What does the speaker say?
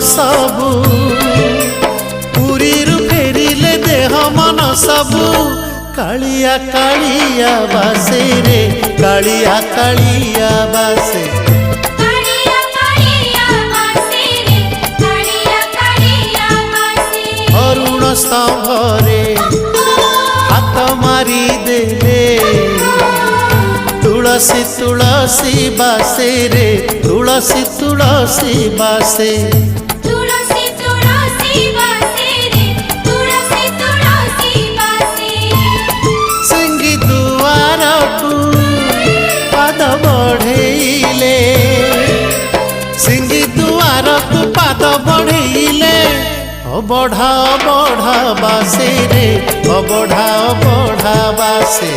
सबू पुरी फेरिले देह मन सबू कालिया कालिया बासे रे कालिया कालिया बासे अरुण स्तंभरे हाथ मारी देले तुलसी तुलसी बासे रे तुलसी तुलसी बासे सिंगी दुआर को पाद बढ़ेले सिंगी दुआर को पाद बढ़ेले बढ़ा बढ़ा बासे रे बढ़ा बढ़ा बासे।